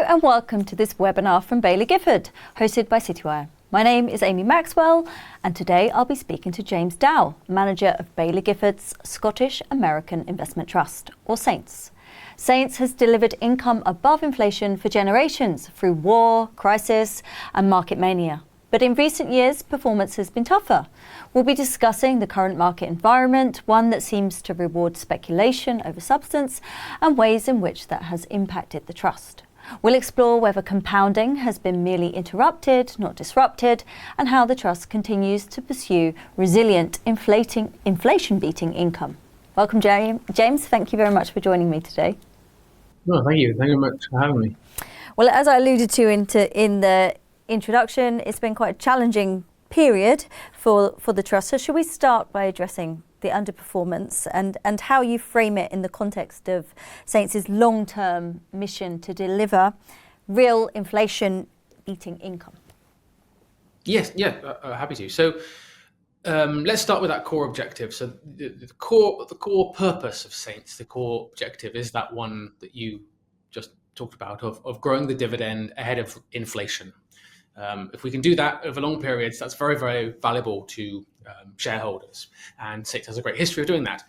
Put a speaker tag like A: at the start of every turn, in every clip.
A: and welcome to this webinar from Baillie Gifford, hosted by Citywire. My name is Amy Maxwell, and today I'll be speaking to James Dow, manager of Baillie Gifford's Scottish American Investment Trust, or SAINTS. SAINTS has delivered income above inflation for generations through war, crisis, and market mania. But in recent years, performance has been tougher. We'll be discussing the current market environment, one that seems to reward speculation over substance, and ways in which that has impacted the trust. We'll explore whether compounding has been merely interrupted, not disrupted, and how the trust continues to pursue resilient, inflation-beating income. Welcome, James. Thank you very much for joining me today.
B: No, thank you. Thank you very much for having me.
A: Well, as I alluded to in the introduction, it's been quite a challenging period for the trust. So should we start by addressing the underperformance and how you frame it in the context of SAINTS' long-term mission to deliver real inflation-beating income?
B: Yes, happy to. So let's start with that core objective. So the core purpose of SAINTS, the core objective, is that one that you just talked about of growing the dividend ahead of inflation. If we can do that over long periods, that's very, very valuable to shareholders, and SAINTS has a great history of doing that.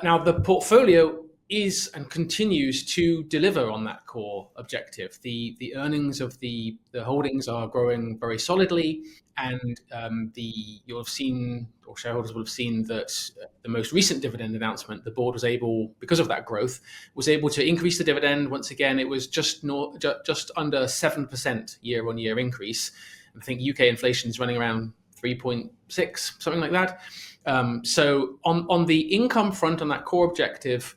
B: Now, the portfolio is and continues to deliver on that core objective. The earnings of the holdings are growing very solidly, and you'll have seen, or shareholders will have seen, that the most recent dividend announcement, the board was able, because of that growth, was able to increase the dividend. Once again, it was just under 7% year-on-year increase. I think UK inflation is running around 3.6, something like that. So on the income front, on that core objective,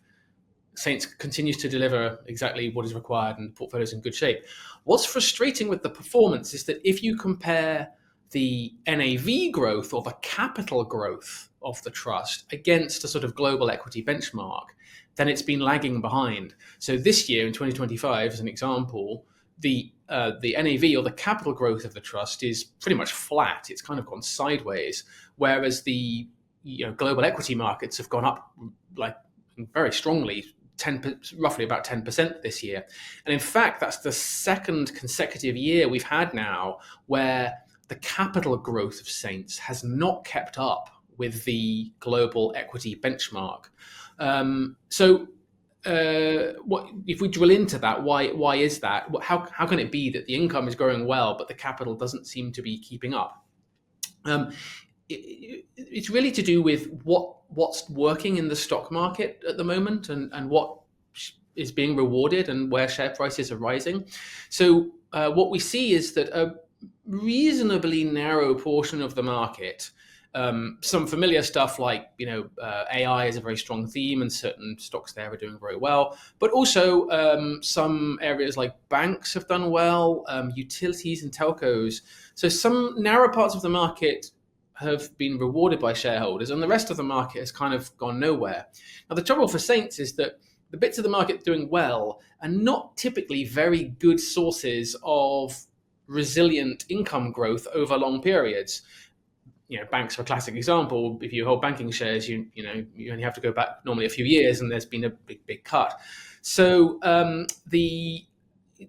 B: SAINTS continues to deliver exactly what is required, and the portfolio is in good shape. What's frustrating with the performance is that if you compare the NAV growth, or the capital growth of the trust, against a sort of global equity benchmark, then it's been lagging behind. So this year, in 2025, as an example, the NAV, or the capital growth of the trust, is pretty much flat. It's kind of gone sideways, whereas the global equity markets have gone up very strongly, roughly about 10% this year. And in fact, that's the second consecutive year we've had now where the capital growth of SAINTS has not kept up with the global equity benchmark. What if we drill into that? Why is that? How can it be that the income is growing well, but the capital doesn't seem to be keeping up? It's really to do with what's working in the stock market at the moment, and what is being rewarded, and where share prices are rising. So what we see is that a reasonably narrow portion of the market, some familiar stuff like AI is a very strong theme, and certain stocks there are doing very well, but also some areas like banks have done well, utilities and telcos. So some narrow parts of the market have been rewarded by shareholders, and the rest of the market has kind of gone nowhere. Now, the trouble for SAINTS is that the bits of the market doing well are not typically very good sources of resilient income growth over long periods. Banks are a classic example. If you hold banking shares, you only have to go back normally a few years, and there's been a big cut. So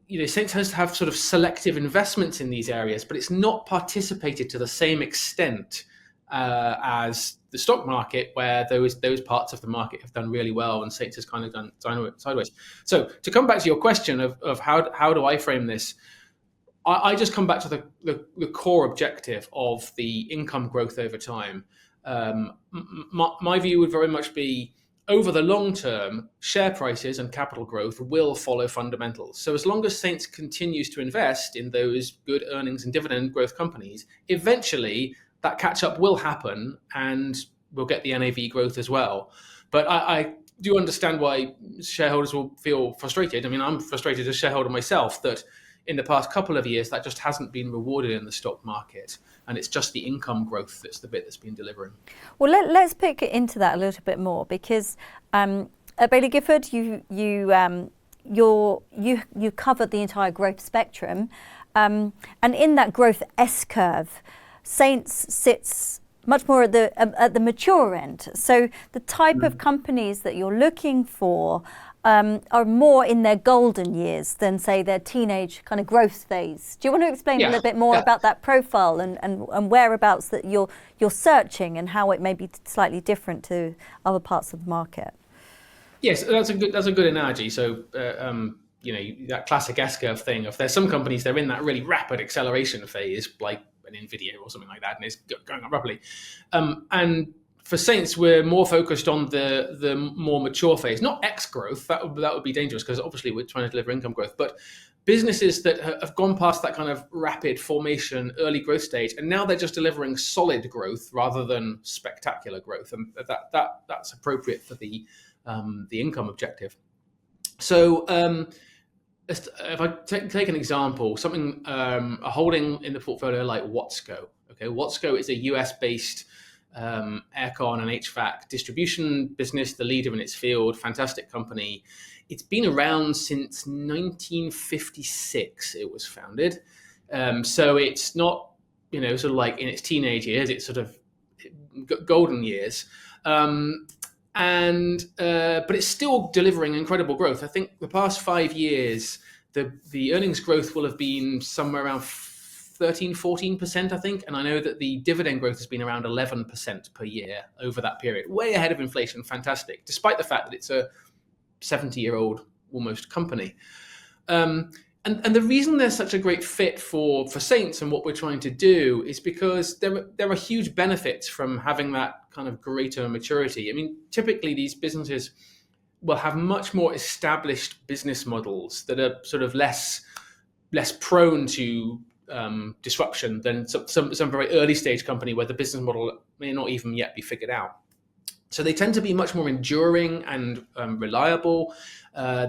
B: SAINTS has to have sort of selective investments in these areas, but it's not participated to the same extent as the stock market, where those parts of the market have done really well, and SAINTS has kind of done sideways. So to come back to your question of how do I frame this, I just come back to the core objective of the income growth over time. My view would very much be, over the long term, share prices and capital growth will follow fundamentals. So as long as SAINTS continues to invest in those good earnings and dividend growth companies, eventually that catch up will happen, and we'll get the NAV growth as well. But I do understand why shareholders will feel frustrated. I mean, I'm frustrated as a shareholder myself that in the past couple of years that just hasn't been rewarded in the stock market, and it's just the income growth that's the bit that's been delivering.
A: Well, let's pick into that a little bit more, because at Baillie Gifford, you cover the entire growth spectrum, and in that growth S curve, SAINTS sits much more at the mature end. So the type of companies that you're looking for are more in their golden years than, say, their teenage kind of growth phase. Do you want to explain a little bit more about that profile and whereabouts that you're searching and how it may be slightly different to other parts of the market?
B: Yes, that's a good analogy. So, that classic S-curve thing. If there's some companies, they're in that really rapid acceleration phase, like an Nvidia or something like that, and it's going up rapidly. And for Saints, we're more focused on the more mature phase, not X growth. That would be dangerous because obviously we're trying to deliver income growth, but businesses that have gone past that kind of rapid formation, early growth stage, and now they're just delivering solid growth rather than spectacular growth, and that's appropriate for the income objective. So if I take an example, something a holding in the portfolio like Watsco. Okay, Watsco is a US-based aircon and HVAC distribution business, the leader in its field, fantastic company. It's been around since 1956. It was founded, so it's not sort of like in its teenage years. It's sort of golden years. But it's still delivering incredible growth. I think the past 5 years, the earnings growth will have been somewhere around 13-14%, I think. And I know that the dividend growth has been around 11% per year over that period, way ahead of inflation. Fantastic, despite the fact that it's a 70-year-old almost company. And the reason they're such a great fit for Saints and what we're trying to do is because there are huge benefits from having that kind of greater maturity. I mean, typically these businesses will have much more established business models that are sort of less prone to disruption than some very early stage company where the business model may not even yet be figured out. So they tend to be much more enduring and reliable.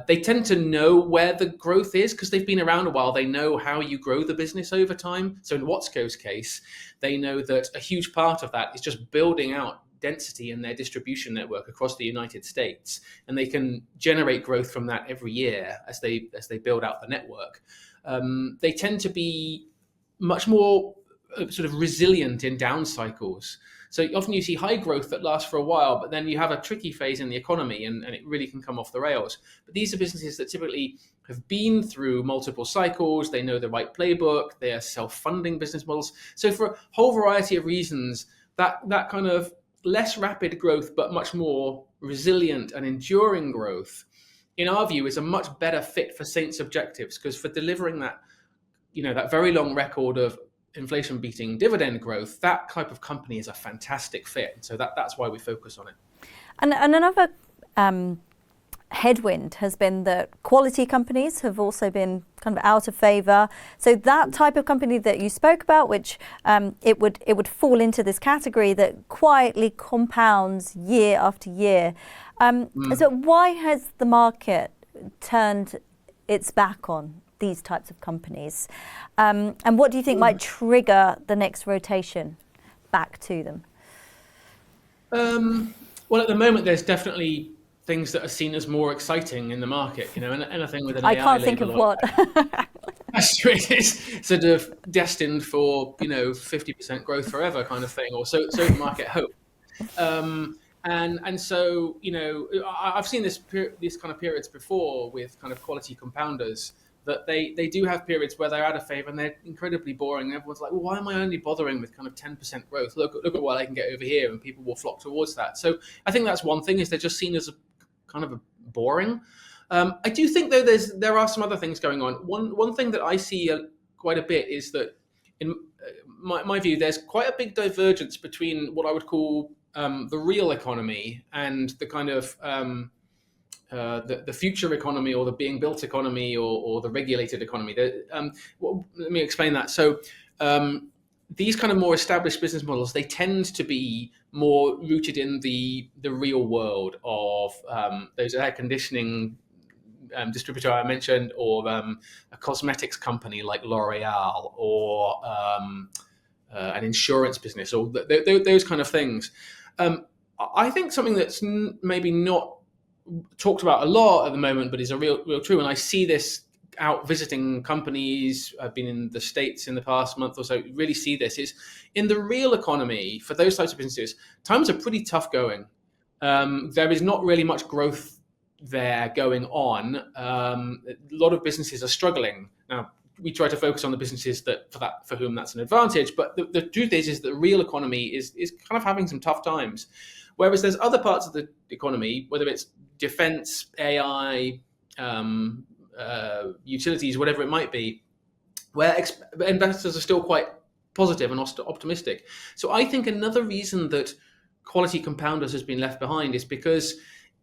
B: They tend to know where the growth is because they've been around a while. They know how you grow the business over time. So in Watsco's case, they know that a huge part of that is just building out density in their distribution network across the United States, and they can generate growth from that every year as they build out the network. They tend to be much more sort of resilient in down cycles. So often you see high growth that lasts for a while, but then you have a tricky phase in the economy and it really can come off the rails. But these are businesses that typically have been through multiple cycles. They know the right playbook. They are self-funding business models. So for a whole variety of reasons, that kind of less rapid growth, but much more resilient and enduring growth, in our view, is a much better fit for Saints' objectives, because for delivering that, that very long record of inflation beating dividend growth, that type of company is a fantastic fit. So that's why we focus on it.
A: And another headwind has been that quality companies have also been kind of out of favor. So that type of company that you spoke about, which it would fall into this category that quietly compounds year after year. So why has the market turned its back on these types of companies? And what do you think might trigger the next rotation back to them?
B: Well, at the moment, there's definitely things that are seen as more exciting in the market, and anything with an AI label.
A: I can't think of what.
B: It's sort of destined for 50% growth forever kind of thing, or so the market hope. And so I've seen these kind of periods before with kind of quality compounders, that they do have periods where they're out of favor and they're incredibly boring. And everyone's like, well, why am I only bothering with kind of 10% growth? Look at what I can get over here, and people will flock towards that. So I think that's one thing, is they're just seen as kind of boring. I do think though there are some other things going on. One thing that I see quite a bit is that in my view, there's quite a big divergence between what I would call the real economy and the kind of the future economy, or the being built economy, or the regulated economy. Let me explain that. So these kind of more established business models, they tend to be more rooted in the real world of those air conditioning distributor I mentioned, or a cosmetics company like L'Oreal, or an insurance business, or those kind of things. I think something that's maybe not talked about a lot at the moment, but is a real true, and I see this out visiting companies. I've been in the States in the past month or so, really see this, is in the real economy, for those types of businesses, times are pretty tough going. There is not really much growth there going on. A lot of businesses are struggling now. We try to focus on the businesses for whom that's an advantage, but the truth is that the real economy is kind of having some tough times. Whereas there's other parts of the economy, whether it's defense, AI, utilities, whatever it might be, where investors are still quite positive and optimistic. So I think another reason that quality compounders has been left behind is because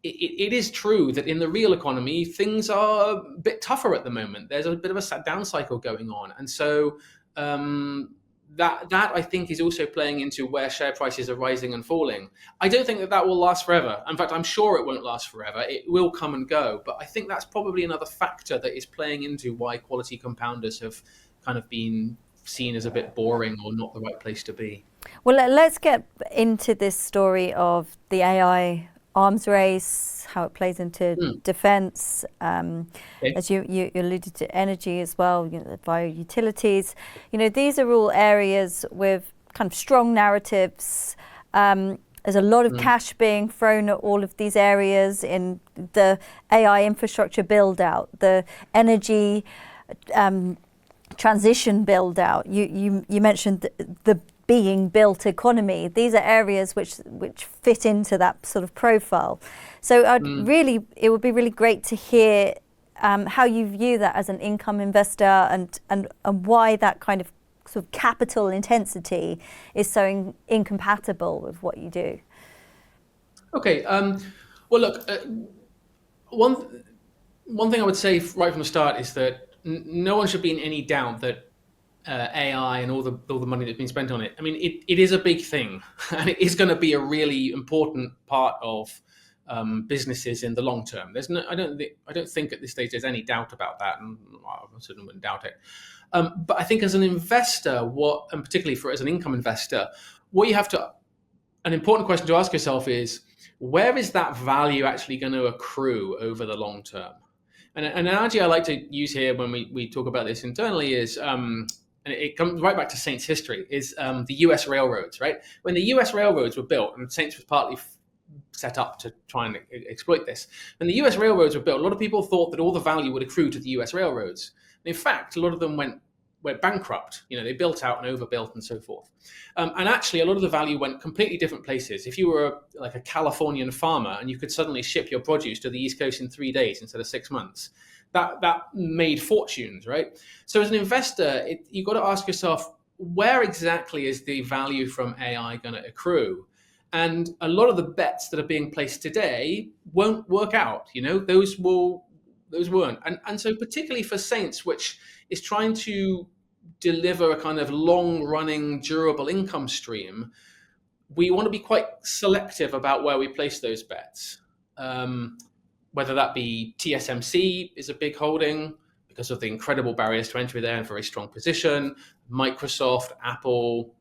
B: it is true that in the real economy, things are a bit tougher at the moment. There's a bit of a down cycle going on. And so that I think is also playing into where share prices are rising and falling. I don't think that will last forever. In fact, I'm sure it won't last forever. It will come and go. But I think that's probably another factor that is playing into why quality compounders have kind of been seen as a bit boring or not the right place to be.
A: Well, let's get into this story of the AI arms race, how it plays into defense,
B: Okay.
A: as you alluded to energy as well, via utilities. These are all areas with kind of strong narratives. There's a lot of cash being thrown at all of these areas in the AI infrastructure build out, the energy transition build out. You mentioned the being built economy. These are areas which fit into that sort of profile. So it would be really great to hear how you view that as an income investor and why that kind of sort of capital intensity is so incompatible with what you do.
B: Okay. Well, look, one thing I would say right from the start is that no one should be in any doubt that AI and all the money that's been spent on it. I mean, it is a big thing, and it is going to be a really important part of businesses in the long term. I don't think at this stage there's any doubt about that, and I certainly wouldn't doubt it. But I think as an investor, and particularly as an income investor, an important question to ask yourself is, where is that value actually going to accrue over the long term? And an analogy I like to use here when we talk about this internally is, and it comes right back to Saints history, is the US railroads, right? When the US railroads were built, and Saints was partly set up to try and exploit this. When the US railroads were built, a lot of people thought that all the value would accrue to the US railroads. And in fact, a lot of them went bankrupt. They built out and overbuilt and so forth. And actually, a lot of the value went completely different places. If you were like a Californian farmer and you could suddenly ship your produce to the East Coast in 3 days instead of 6 months, that made fortunes, right? So as an investor, you've got to ask yourself, where exactly is the value from AI going to accrue? And a lot of the bets that are being placed today won't work out. Those weren't. And so particularly for Saints, which is trying to deliver a kind of long-running, durable income stream, we want to be quite selective about where we place those bets. Whether that be TSMC is a big holding because of the incredible barriers to entry there and very strong position, Microsoft, Apple,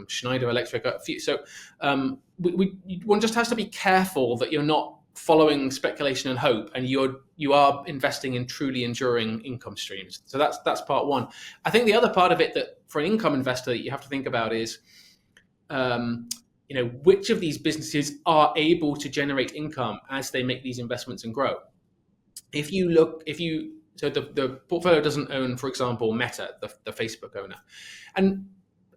B: Schneider Electric. So one just has to be careful that you're not following speculation and hope, and you are investing in truly enduring income streams. So that's part one. I think the other part of it that for an income investor that you have to think about is, which of these businesses are able to generate income as they make these investments and grow. So the portfolio doesn't own, for example, Meta, the Facebook owner. And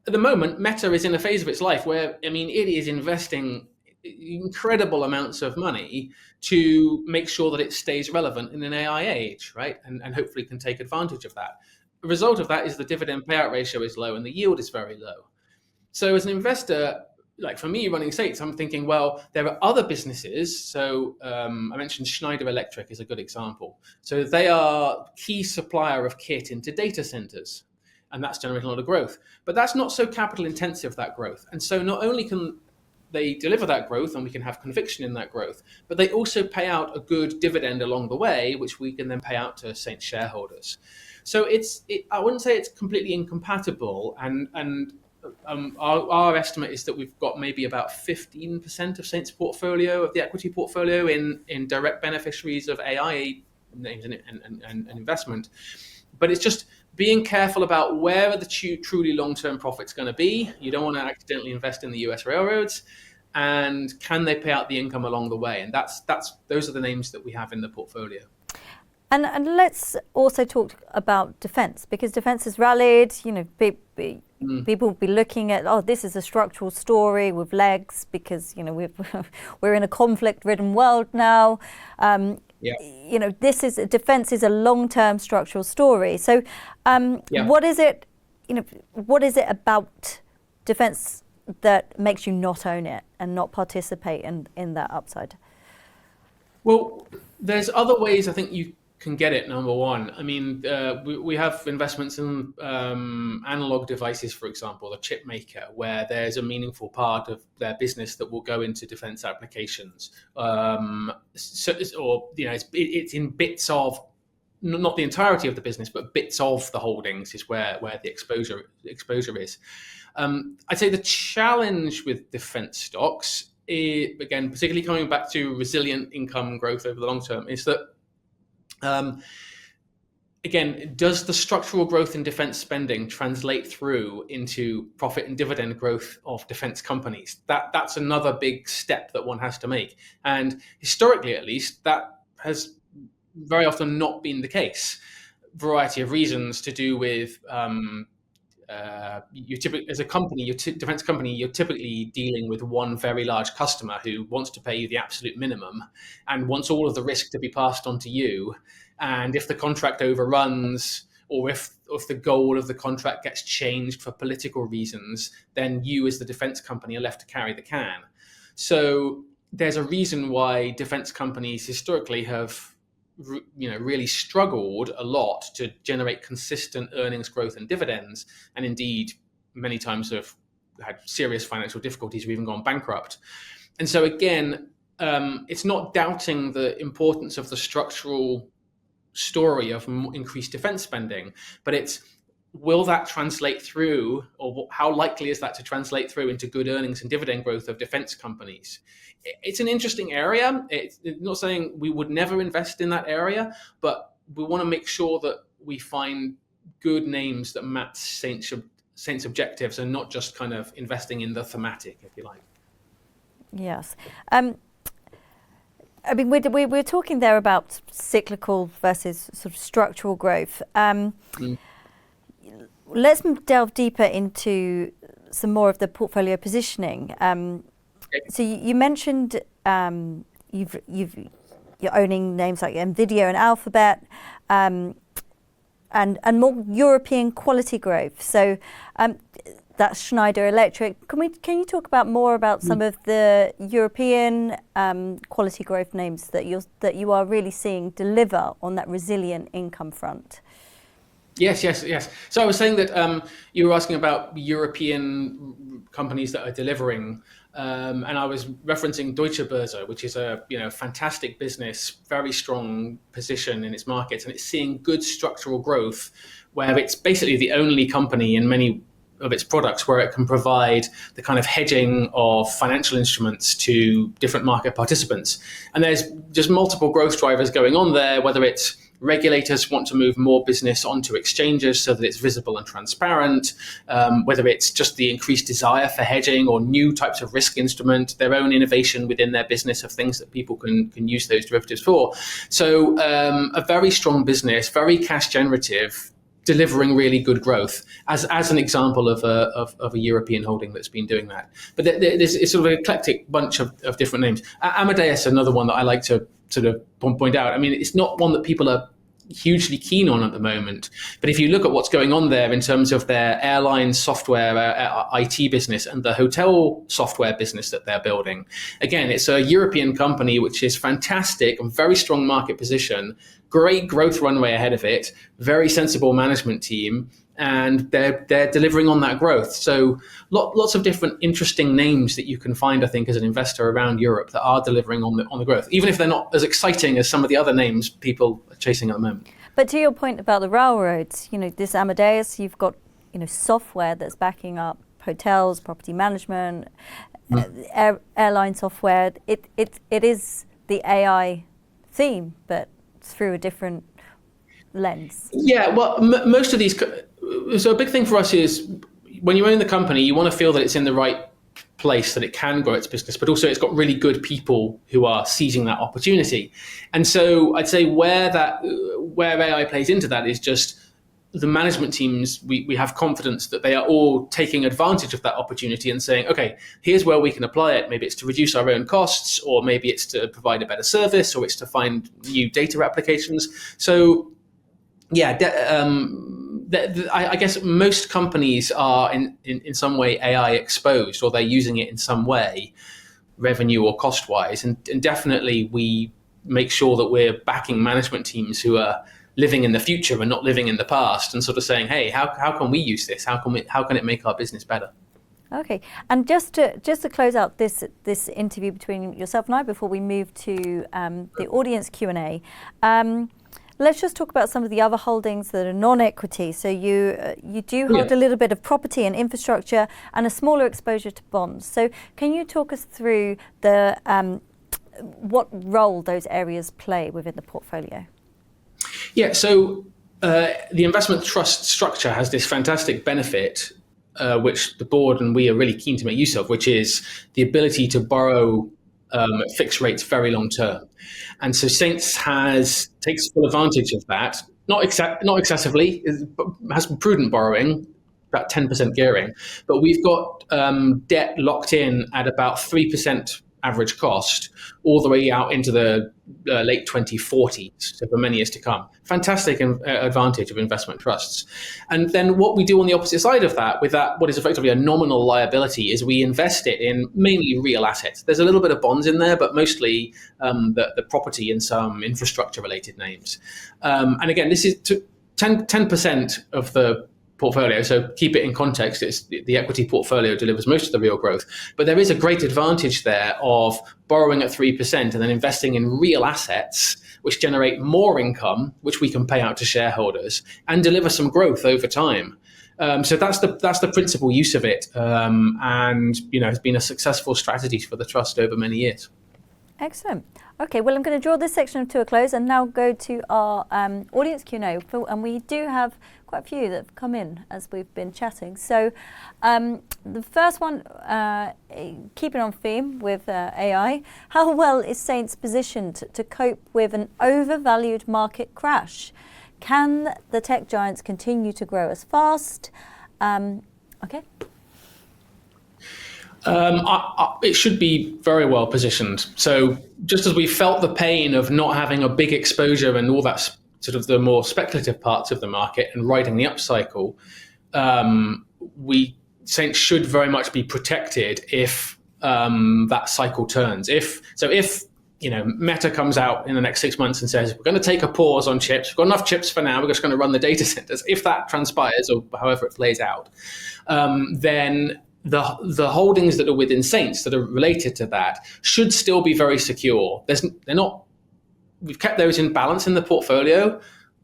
B: at the moment, Meta is in a phase of its life where, it is investing incredible amounts of money to make sure that it stays relevant in an AI age, right? And hopefully can take advantage of that. The result of that is the dividend payout ratio is low and the yield is very low. So as an investor, like for me running Saints, I'm thinking, well, there are other businesses. So I mentioned Schneider Electric is a good example. So they are key supplier of kit into data centers, and that's generating a lot of growth. But that's not so capital intensive, that growth. And so not only can they deliver that growth and we can have conviction in that growth, but they also pay out a good dividend along the way, which we can then pay out to Saints shareholders. So I wouldn't say it's completely incompatible, and our estimate is that we've got maybe about 15% of Saints' portfolio, of the equity portfolio, in direct beneficiaries of AI names and investment. But it's just being careful about where are the truly long-term profits going to be. You don't want to accidentally invest in the US railroads. and can they pay out the income along the way? And those are the names that we have in the portfolio.
A: And let's also talk about defence, because defence has rallied. People will be looking at, this is a structural story with legs, because we're in a conflict-ridden world now. Defence is a long-term structural story. So, what is it? What is it about defence that makes you not own it and not participate in that upside?
B: Well, there's other ways I think you can get it. Number one, I mean, we have investments in analog devices, for example, a chip maker, where there's a meaningful part of their business that will go into defense applications. It's in bits of, not the entirety of the business, but bits of the holdings is where the exposure is. I'd say the challenge with defense stocks, again, particularly coming back to resilient income growth over the long term, is that again, does the structural growth in defense spending translate through into profit and dividend growth of defense companies? That's another big step that one has to make. And historically, at least, that has very often not been the case. Variety of reasons to do with as a company, defense company, you're typically dealing with one very large customer who wants to pay you the absolute minimum and wants all of the risk to be passed on to you. And if the contract overruns, or if the goal of the contract gets changed for political reasons, then you as the defense company are left to carry the can. So there's a reason why defense companies historically have really struggled a lot to generate consistent earnings growth and dividends, and indeed many times have had serious financial difficulties or even gone bankrupt. And so again, it's not doubting the importance of the structural story of increased defense spending, but it's, will that translate through, or how likely is that to translate through into good earnings and dividend growth of defense companies? It's an interesting area. It's not saying we would never invest in that area, but we want to make sure that we find good names that match Saint's objectives and not just kind of investing in the thematic, if you like. Yes.
A: I mean, we're talking there about cyclical versus sort of structural growth. Let's delve deeper into some more of the portfolio positioning. So you mentioned you're owning names like Nvidia and Alphabet, and more European quality growth. So that's Schneider Electric. Can you talk more about some of the European quality growth names that you are really seeing deliver on that resilient income front?
B: Yes. So I was saying that you were asking about European companies that are delivering, and I was referencing Deutsche Börse, which is a fantastic business, very strong position in its markets, and it's seeing good structural growth, where it's basically the only company in many of its products where it can provide the kind of hedging of financial instruments to different market participants. And there's just multiple growth drivers going on there, whether it's regulators want to move more business onto exchanges so that it's visible and transparent, whether it's just the increased desire for hedging or new types of risk instrument, their own innovation within their business of things that people can use those derivatives for. So a very strong business, very cash generative, delivering really good growth as an example of a European holding that's been doing that. But it's sort of an eclectic bunch of different names. Amadeus, another one that I like to sort of point out. I mean, it's not one that people are hugely keen on at the moment, but if you look at what's going on there in terms of their airline software, IT business, and the hotel software business that they're building, again, it's a European company which is fantastic and very strong market position, great growth runway ahead of it, very sensible management team, and they're delivering on that growth. So lots of different interesting names that you can find, I think, as an investor around Europe that are delivering on the growth, even if they're not as exciting as some of the other names people are chasing at the moment.
A: But to your point about the railroads, this Amadeus, you've got software that's backing up hotels, property management, airline software. It is the AI theme, but through a different lens.
B: Yeah, well, most of these. So a big thing for us is when you own the company, you want to feel that it's in the right place that it can grow its business, but also it's got really good people who are seizing that opportunity. And so I'd say where AI plays into that is just the management teams, we have confidence that they are all taking advantage of that opportunity and saying, okay, here's where we can apply it. Maybe it's to reduce our own costs, or maybe it's to provide a better service, or it's to find new data applications. So yeah, I guess most companies are in some way AI exposed, or they're using it in some way, revenue or cost wise. And definitely we make sure that we're backing management teams who are living in the future and not living in the past, and sort of saying, hey, how can we use this? How can it make our business better?
A: Okay, and just to close out this interview between yourself and I before we move to the audience Q&A, let's just talk about some of the other holdings that are non-equity. So you do hold a little bit of property and infrastructure and a smaller exposure to bonds. So can you talk us through what role those areas play within the portfolio?
B: Yeah, so the investment trust structure has this fantastic benefit, which the board and we are really keen to make use of, which is the ability to borrow at fixed rates very long term. And so Saints takes full advantage of that, not excessively, has prudent borrowing, about 10% gearing, but we've got debt locked in at about 3% average cost all the way out into the late 2040s, so for many years to come. Fantastic advantage of investment trusts. And then what we do on the opposite side of that, with that what is effectively a nominal liability, is we invest it in mainly real assets. There's a little bit of bonds in there, but mostly the property and some infrastructure related names. And again, this is 10% of the portfolio. So keep it in context. It's the equity portfolio delivers most of the real growth, but there is a great advantage there of borrowing at 3% and then investing in real assets which generate more income, which we can pay out to shareholders and deliver some growth over time. So that's the principal use of it, and it's been a successful strategy for the trust over many years.
A: Excellent. Okay, well, I'm going to draw this section to a close and now go to our audience Q&A. And we do have quite a few that have come in as we've been chatting. So the first one, keeping on theme with AI, how well is Saints positioned to cope with an overvalued market crash? Can the tech giants continue to grow as fast? Okay.
B: It should be very well positioned. So just as we felt the pain of not having a big exposure and all that sort of the more speculative parts of the market and riding the upcycle, Saints should very much be protected if that cycle turns. If Meta comes out in the next 6 months and says, we're going to take a pause on chips, we've got enough chips for now, we're just going to run the data centers. If that transpires, or however it plays out, then the holdings that are within Saints that are related to that should still be very secure. We've kept those in balance in the portfolio.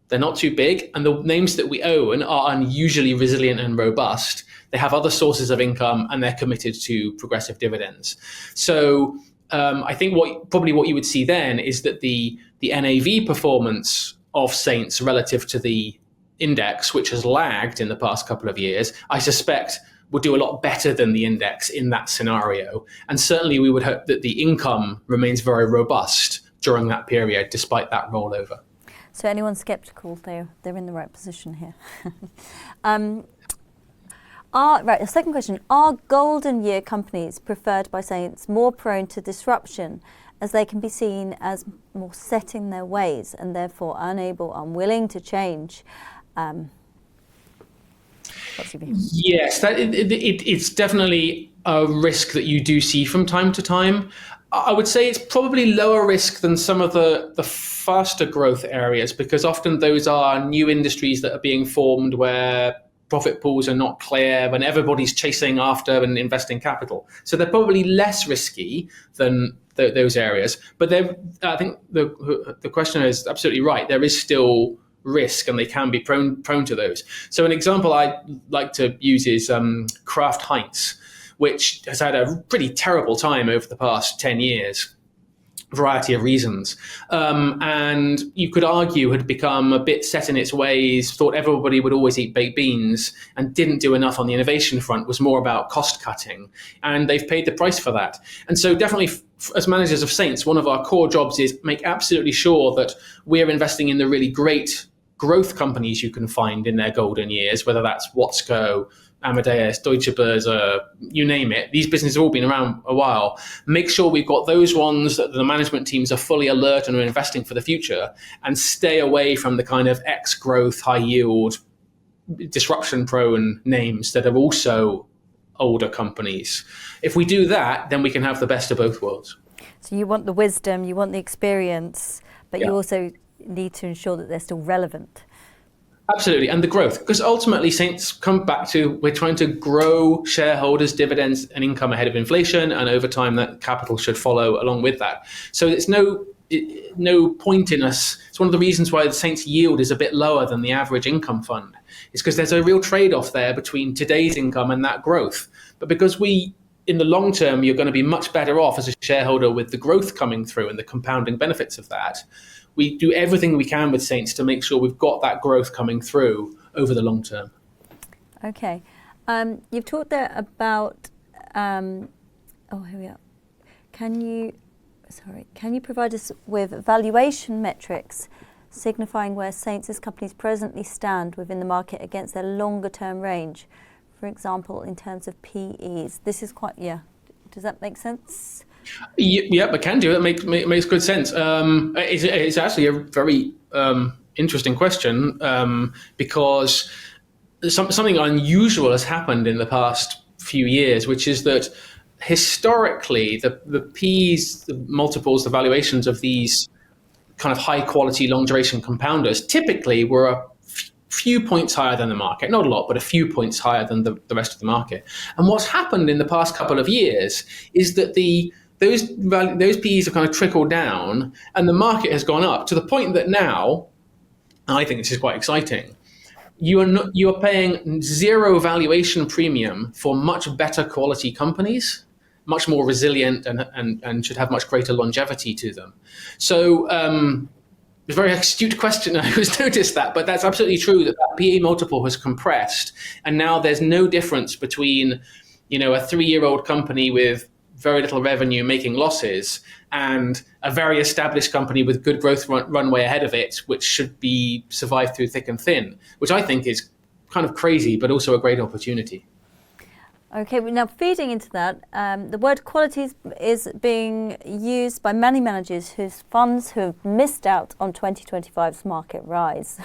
B: They're not too big, and the names that we own are unusually resilient and robust. They have other sources of income, and they're committed to progressive dividends. So I think what you would see then is that the NAV performance of Saints relative to the index, which has lagged in the past couple of years, I suspect would do a lot better than the index in that scenario. And certainly we would hope that the income remains very robust during that period, despite that rollover.
A: So anyone skeptical, they're in the right position here. The second question, are golden year companies preferred by Saints more prone to disruption, as they can be seen as more set in their ways and therefore unwilling to change?
B: Yes, it's definitely a risk that you do see from time to time. I would say it's probably lower risk than some of the faster growth areas, because often those are new industries that are being formed where profit pools are not clear and everybody's chasing after and investing capital. So they're probably less risky than those areas. But I think the questioner is absolutely right. There is still risk, and they can be prone to those. So an example I like to use is Kraft Heinz, which has had a pretty terrible time over the past 10 years. variety of reasons. And you could argue had become a bit set in its ways, thought everybody would always eat baked beans, and didn't do enough on the innovation front, was more about cost cutting. And they've paid the price for that. And so definitely, as managers of Saints, one of our core jobs is make absolutely sure that we're investing in the really great growth companies you can find in their golden years, whether that's Watsco, Amadeus, Deutsche Börse, you name it. These businesses have all been around a while. Make sure we've got those ones that the management teams are fully alert and are investing for the future, and stay away from the kind of ex-growth, high-yield, disruption-prone names that are also older companies. If we do that, then we can have the best of both worlds.
A: So you want the wisdom, you want the experience, but you also need to ensure that they're still relevant.
B: Absolutely, and the growth, because ultimately Saints come back to, we're trying to grow shareholders' dividends and income ahead of inflation, and over time that capital should follow along with that. So it's no point in us. It's one of the reasons why the Saints yield is a bit lower than the average income fund. It's because there's a real trade-off there between today's income and that growth. But because in the long term, you're going to be much better off as a shareholder with the growth coming through and the compounding benefits of that. We do everything we can with Saints to make sure we've got that growth coming through over the long term.
A: Okay. You've talked there about, here we are. Can you provide us with valuation metrics signifying where Saints' companies presently stand within the market against their longer term range? For example, in terms of PEs. This is quite, does that make sense?
B: Yeah, I can do it. It makes good sense. It's actually a very interesting question because something unusual has happened in the past few years, which is that historically the P's, the multiples, the valuations of these kind of high quality, long duration compounders typically were a few points higher than the market. Not a lot, but a few points higher than the rest of the market. And what's happened in the past couple of years is that those PEs have kind of trickled down and the market has gone up to the point that now, and I think this is quite exciting, you are paying zero valuation premium for much better quality companies, much more resilient and should have much greater longevity to them. So it's a very astute question. I always noticed that, but that's absolutely true that PE multiple has compressed, and now there's no difference between, a 3-year-old company with very little revenue making losses and a very established company with good growth runway ahead of it, which should be survived through thick and thin, which I think is kind of crazy, but also a great opportunity.
A: Okay, now feeding into that, the word quality is being used by many managers whose funds who have missed out on 2025's market rise.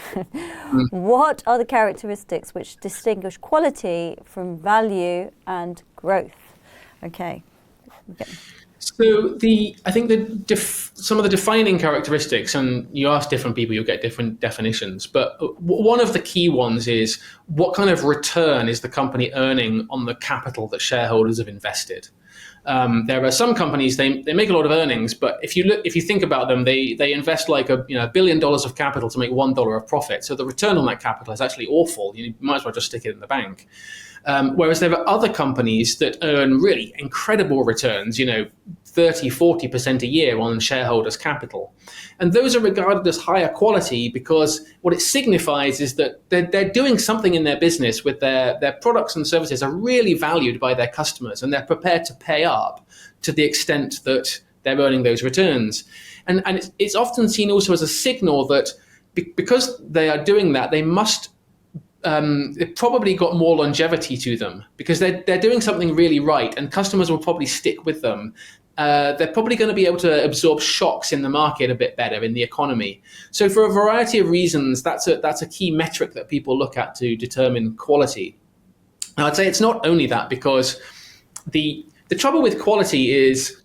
A: What are the characteristics which distinguish quality from value and growth? Okay.
B: So I think some of the defining characteristics, and you ask different people, you'll get different definitions, but one of the key ones is what kind of return is the company earning on the capital that shareholders have invested. There are some companies, they make a lot of earnings, but if you think about them, they invest like $1 billion of capital to make $1 of profit. So the return on that capital is actually awful. You might as well just stick it in the bank. Whereas there are other companies that earn really incredible returns, 30-40% a year on shareholders' capital. And those are regarded as higher quality because what it signifies is that they're doing something in their business with their products and services are really valued by their customers, and they're prepared to pay up to the extent that they're earning those returns. And it's often seen also as a signal that because they are doing that, they must they've probably got more longevity to them because they're doing something really right, and customers will probably stick with them. They're probably going to be able to absorb shocks in the market a bit better in the economy. So for a variety of reasons, that's a key metric that people look at to determine quality. Now, I'd say it's not only that, because the trouble with quality is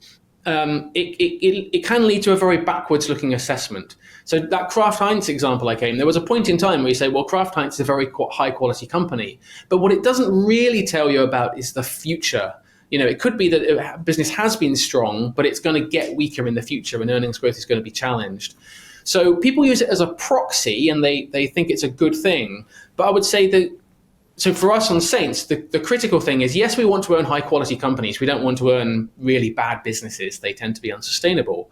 B: it can lead to a very backwards looking assessment. So that Kraft Heinz example I gave, there was a point in time where you say, well, Kraft Heinz is a very high quality company. But what it doesn't really tell you about is the future. It could be that business has been strong, but it's going to get weaker in the future and earnings growth is going to be challenged. So people use it as a proxy and they think it's a good thing. But I would say that so for us on Saints, the critical thing is, yes, we want to own high quality companies. We don't want to own really bad businesses. They tend to be unsustainable.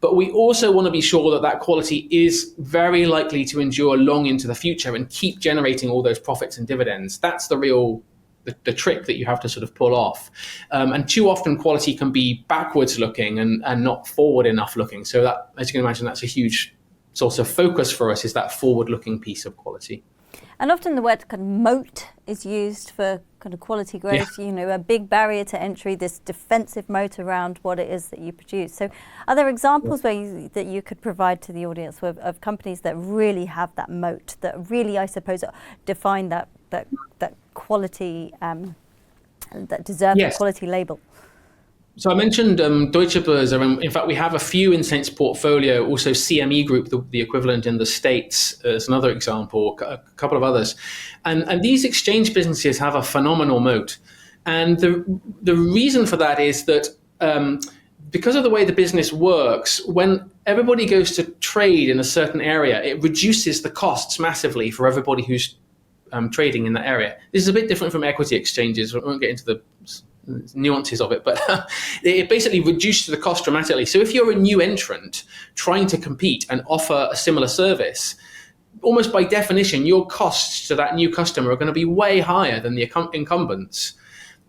B: But we also want to be sure that that quality is very likely to endure long into the future and keep generating all those profits and dividends. That's the trick that you have to sort of pull off. And too often quality can be backwards looking and not forward enough looking. So that, as you can imagine, that's a huge source of focus for us, is that forward looking piece of quality.
A: And often the word kind of moat is used for kind of quality growth, a big barrier to entry, this defensive moat around what it is that you produce. So are there examples that you could provide to the audience of companies that really have that moat, that really, I suppose, define that quality, that deserve the quality label?
B: So I mentioned Deutsche Börse. In fact, we have a few in Saint's portfolio. Also, CME Group, the equivalent in the States, is another example. A couple of others, and these exchange businesses have a phenomenal moat. And the reason for that is that because of the way the business works, when everybody goes to trade in a certain area, it reduces the costs massively for everybody who's trading in that area. This is a bit different from equity exchanges. I won't get into the nuances of it, but it basically reduces the cost dramatically. So if you're a new entrant trying to compete and offer a similar service, almost by definition, your costs to that new customer are going to be way higher than the incumbents.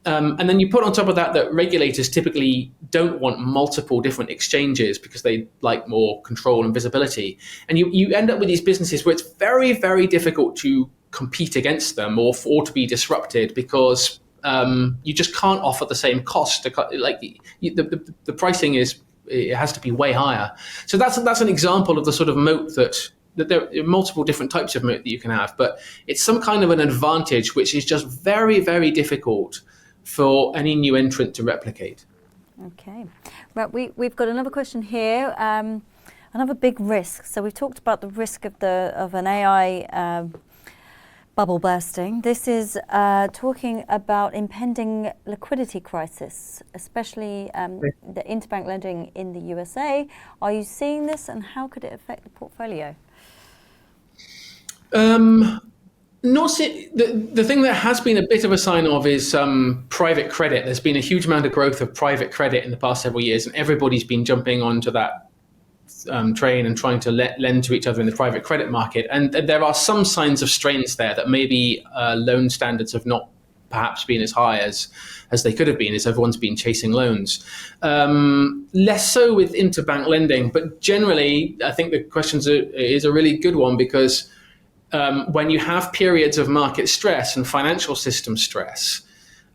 B: And then you put on top of that regulators typically don't want multiple different exchanges because they like more control and visibility. And you end up with these businesses where it's very, very difficult to compete against them or to be disrupted, because you just can't offer the same cost. The pricing it has to be way higher. So that's an example of the sort of moat that there are multiple different types of moat that you can have, but it's some kind of an advantage which is just very, very difficult for any new entrant to replicate. Okay,
A: right. We've got another question here. Another big risk. So we've talked about the risk of an AI bubble bursting. This is talking about impending liquidity crisis, especially the interbank lending in the USA. Are you seeing this, and how could it affect the portfolio?
B: The thing that has been a bit of a sign of is private credit. There's been a huge amount of growth of private credit in the past several years, and everybody's been jumping onto that train and trying to lend to each other in the private credit market. And there are some signs of strains there that maybe loan standards have not perhaps been as high as they could have been, as everyone's been chasing loans. Less so with interbank lending, but generally, I think the question is a really good one, because when you have periods of market stress and financial system stress,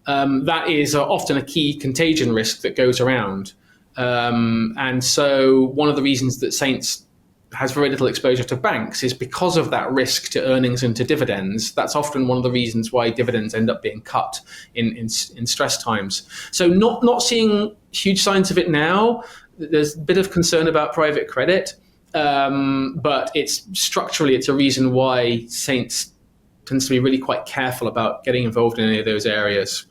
B: that is often a key contagion risk that goes around. And so one of the reasons that Saints has very little exposure to banks is because of that risk to earnings and to dividends. That's often one of the reasons why dividends end up being cut in stress times. So not seeing huge signs of it now. There's a bit of concern about private credit, but it's a reason why Saints tends to be really quite careful about getting involved in any of those areas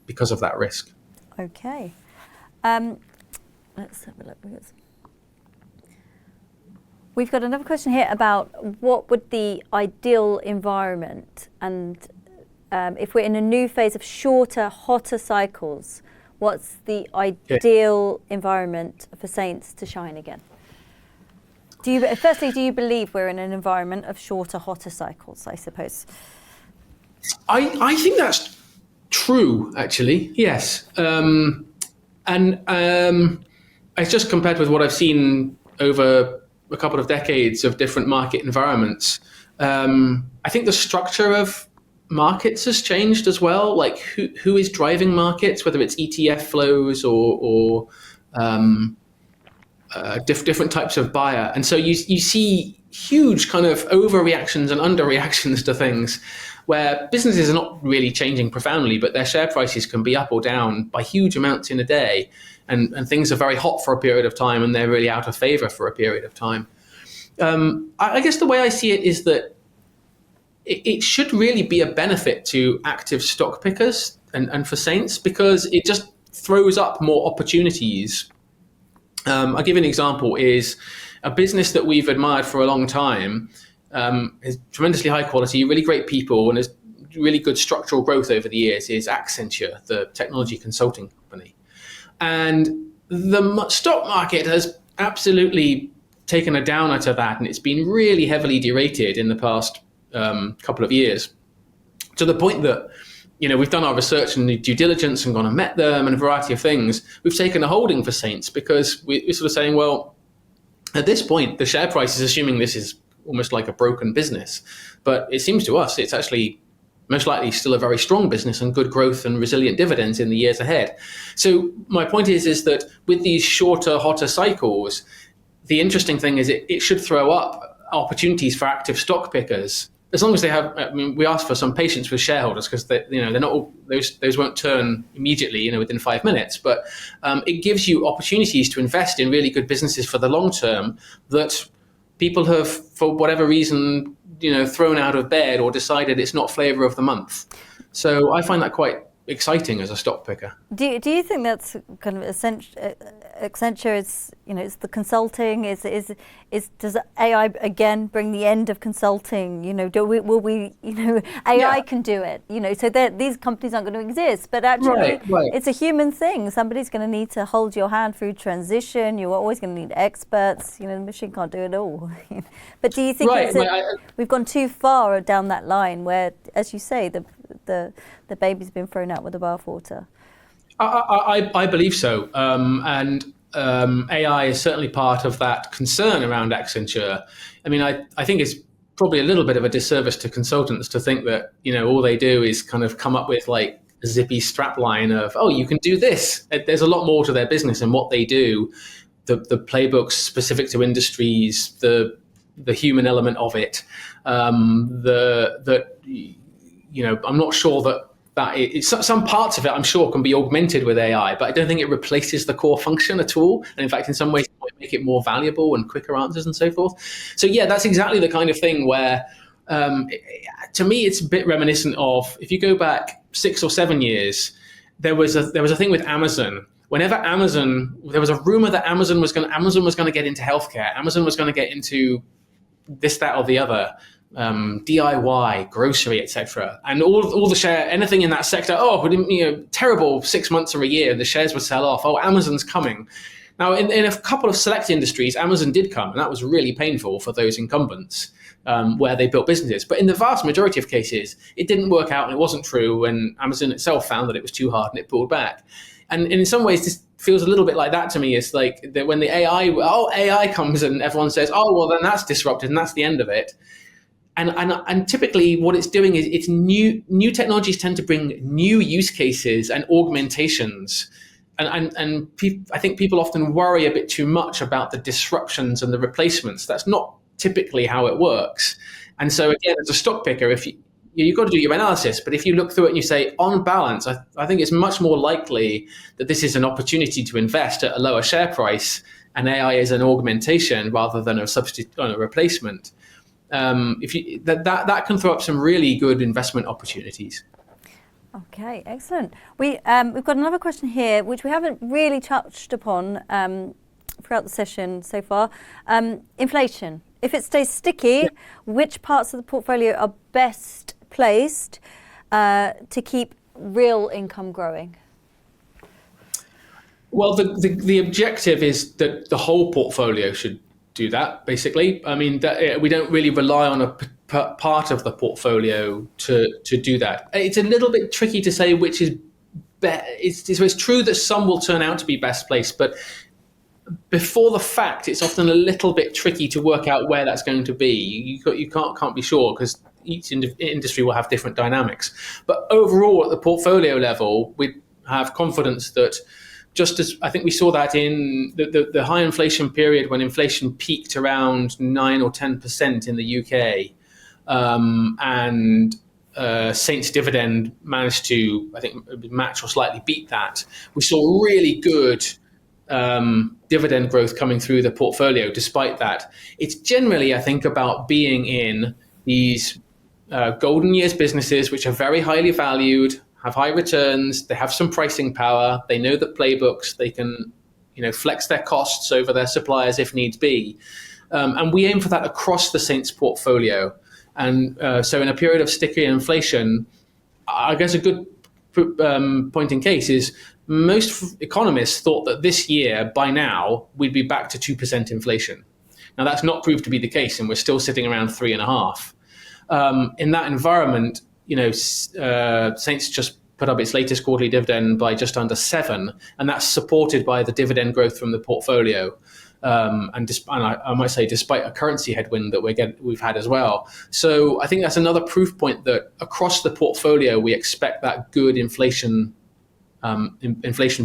B: because of that risk.
A: Okay. Let's have a look. We've got another question here about what would the ideal environment, and if we're in a new phase of shorter, hotter cycles, what's the ideal environment for Saints to shine again? Do you believe we're in an environment of shorter, hotter cycles, I suppose?
B: I think that's true, actually, yes. And it's just compared with what I've seen over a couple of decades of different market environments. I think the structure of markets has changed as well. Like who is driving markets, whether it's ETF flows or different types of buyer. And so you see huge kind of overreactions and underreactions to things, where businesses are not really changing profoundly, but their share prices can be up or down by huge amounts in a day. And things are very hot for a period of time, and they're really out of favor for a period of time. I guess the way I see it is that it should really be a benefit to active stock pickers and for Saints, because it just throws up more opportunities. I'll give you an example. Is a business that we've admired for a long time, is tremendously high quality, really great people, and has really good structural growth over the years is Accenture, the technology consulting company. And the stock market has absolutely taken a downer to that, and it's been really heavily derated in the past couple of years, to the point that, we've done our research and due diligence and gone and met them and a variety of things. We've taken a holding for Saints because we're sort of saying, well, at this point, the share price is assuming this is almost like a broken business. But it seems to us it's actually most likely still a very strong business and good growth and resilient dividends in the years ahead. So my point is that with these shorter, hotter cycles, the interesting thing is it should throw up opportunities for active stock pickers, as long as they have. I mean, we ask for some patience with shareholders because they're not all, those won't turn immediately, within 5 minutes. But it gives you opportunities to invest in really good businesses for the long term that people have, for whatever reason, thrown out of bed or decided it's not flavor of the month. So I find that quite exciting as a stock picker.
A: Do you think that's kind of Accenture is, it's the consulting, does AI again bring the end of consulting? Will we AI can do it, so that these companies aren't going to exist, but actually
B: right.
A: It's a human thing. Somebody's going to need to hold your hand through transition. You're always going to need experts. The machine can't do it all. But do you think we've gone too far down that line where, as you say, the baby's been thrown out with the bathwater?
B: I believe so, and AI is certainly part of that concern around Accenture. I mean, I think it's probably a little bit of a disservice to consultants to think that all they do is kind of come up with like a zippy strapline of, oh, you can do this. There's a lot more to their business and what they do, the playbooks specific to industries, the human element of it, I'm not sure that some parts of it, I'm sure, can be augmented with AI, but I don't think it replaces the core function at all. And in fact, in some ways, it might make it more valuable and quicker answers and so forth. So yeah, that's exactly the kind of thing where, to me, it's a bit reminiscent of, if you go back 6 or 7 years, there was a thing with Amazon. Whenever there was a rumor that Amazon was going to get into healthcare, Amazon was going to get into this, that, or the other. DIY, grocery, etc., and all the share, anything in that sector. Terrible 6 months or a year, the shares would sell off. Oh, Amazon's coming. Now, in a couple of select industries, Amazon did come, and that was really painful for those incumbents where they built businesses. But in the vast majority of cases, it didn't work out, and it wasn't true. And Amazon itself found that it was too hard, and it pulled back. And in some ways, this feels a little bit like that to me. It's like that when the AI comes, and everyone says, oh, well, then that's disrupted, and that's the end of it. And typically what it's doing is it's new technologies tend to bring new use cases and augmentations. I think people often worry a bit too much about the disruptions and the replacements. That's not typically how it works. And so again, as a stock picker, if you've got to do your analysis, but if you look through it and you say, on balance, I think it's much more likely that this is an opportunity to invest at a lower share price, and AI is an augmentation rather than a substitute or a replacement. That can throw up some really good investment opportunities.
A: Okay, excellent. We've got another question here, which we haven't really touched upon throughout the session so far. Inflation. If it stays sticky, which parts of the portfolio are best placed to keep real income growing?
B: Well, the objective is that the whole portfolio should do that, basically. I mean, we don't really rely on a part of the portfolio to do that. It's a little bit tricky to say which is it's true that some will turn out to be best placed, but before the fact, it's often a little bit tricky to work out where that's going to be. You can't be sure because each industry will have different dynamics. But overall, at the portfolio level, we have confidence that, just as I think we saw that in the high inflation period when inflation peaked around 9 or 10% in the UK, and Saints dividend managed to, I think, match or slightly beat that. We saw really good dividend growth coming through the portfolio despite that. It's generally, I think, about being in these golden years businesses which are very highly valued, have high returns, they have some pricing power, they know the playbooks, they can flex their costs over their suppliers if needs be. And we aim for that across the Saints portfolio. And so in a period of sticky inflation, I guess a good point in case is most economists thought that this year, by now, we'd be back to 2% inflation. Now, that's not proved to be the case, and we're still sitting around 3.5%. In that environment, Saints just put up its latest quarterly dividend by just under 7%, and that's supported by the dividend growth from the portfolio. And I might say, despite a currency headwind that we've had as well. So I think that's another proof point that across the portfolio we expect that good inflation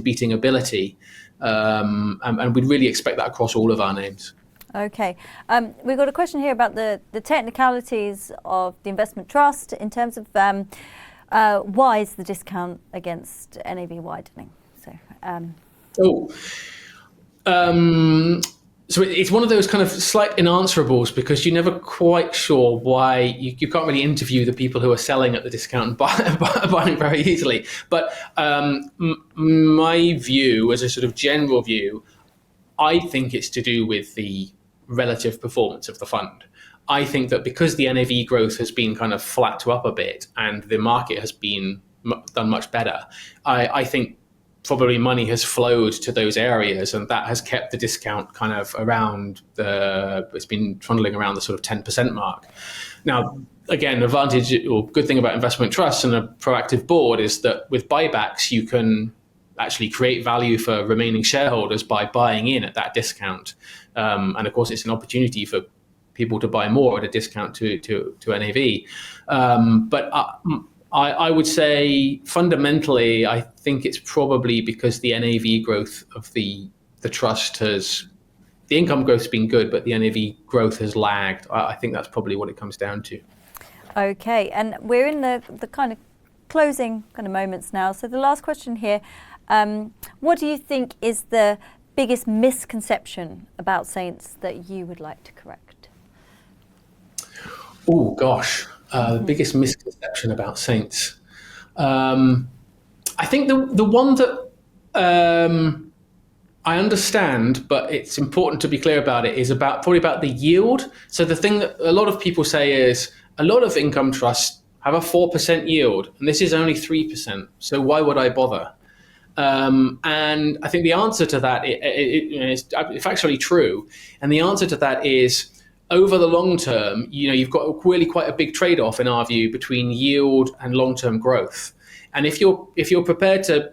B: beating ability, and we'd really expect that across all of our names.
A: Okay, we've got a question here about the technicalities of the investment trust in terms of why is the discount against NAV widening?
B: So it's one of those kind of slight unanswerables, because you're never quite sure why. You can't really interview the people who are selling at the discount and buying very easily. But my view, as a sort of general view, I think it's to do with the relative performance of the fund. I think that because the NAV growth has been kind of flat to up a bit and the market has been done much better, I think probably money has flowed to those areas, and that has kept the discount kind of around it's been trundling around the sort of 10% mark. Now, again, advantage or good thing about investment trusts and a proactive board is that with buybacks, you can actually create value for remaining shareholders by buying in at that discount. And of course, it's an opportunity for people to buy more at a discount to NAV. But I would say fundamentally, I think it's probably because the NAV growth of the trust the income growth has been good, but the NAV growth has lagged. I think that's probably what it comes down to.
A: Okay, and we're in the kind of closing kind of moments now. So the last question here, what do you think is the biggest misconception about Saints that you would like to correct?
B: Oh, gosh. The biggest misconception about Saints. I think the one that I understand, but it's important to be clear about it, is probably about the yield. So the thing that a lot of people say is a lot of income trusts have a 4% yield, and this is only 3%. So why would I bother? And I think the answer to that is factually true. And the answer to that is, over the long term, you've got really quite a big trade-off in our view between yield and long-term growth. And if you're prepared to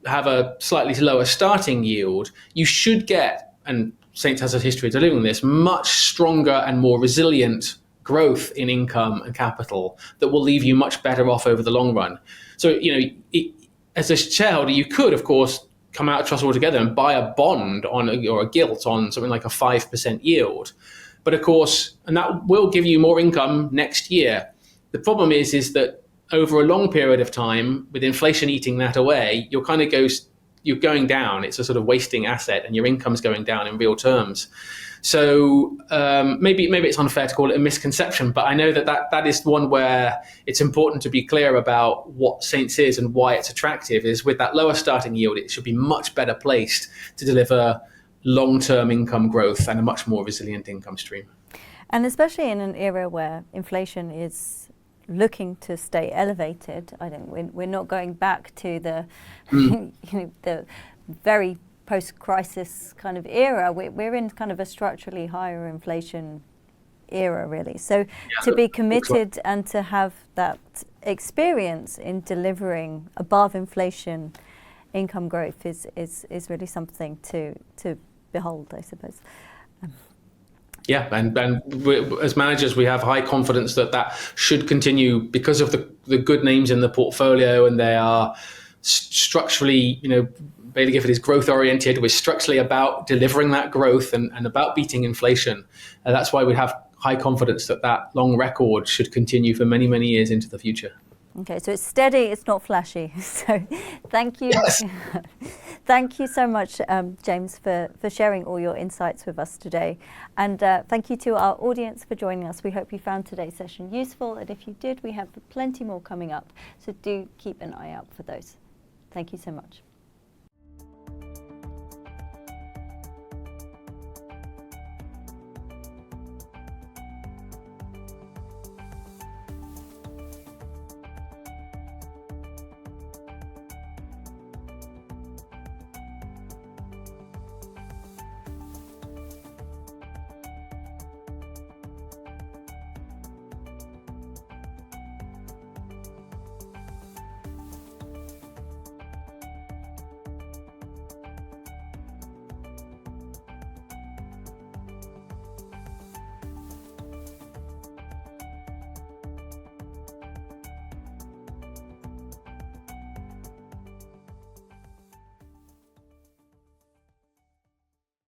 B: have a slightly lower starting yield, you should get, and Saints has a history of delivering this, much stronger and more resilient growth in income and capital that will leave you much better off over the long run. So, as a shareholder, you could, of course, come out of trust altogether and buy a bond or a gilt on something like a 5% yield. But of course, and that will give you more income next year. The problem is that over a long period of time, with inflation eating that away, you're going down. It's a sort of wasting asset, and your income's going down in real terms. So maybe it's unfair to call it a misconception, but I know that is one where it's important to be clear about what Saints is and why it's attractive. Is with that lower starting yield, it should be much better placed to deliver long-term income growth and a much more resilient income stream.
A: And especially in an era where inflation is looking to stay elevated, I think we're not going back to the the very post-crisis kind of era. We're in kind of a structurally higher inflation era, really. So to be committed and to have that experience in delivering above inflation income growth is really something to behold, I suppose.
B: Yeah, and as managers, we have high confidence that should continue because of the good names in the portfolio, and they are structurally, Baillie Gifford is growth oriented. We're structurally about delivering that growth and about beating inflation. And that's why we have high confidence that long record should continue for many, many years into the future.
A: Okay, so it's steady, it's not flashy. So thank you.
B: Yes.
A: Thank you so much, James, for sharing all your insights with us today. And thank you to our audience for joining us. We hope you found today's session useful. And if you did, we have plenty more coming up. So do keep an eye out for those. Thank you so much.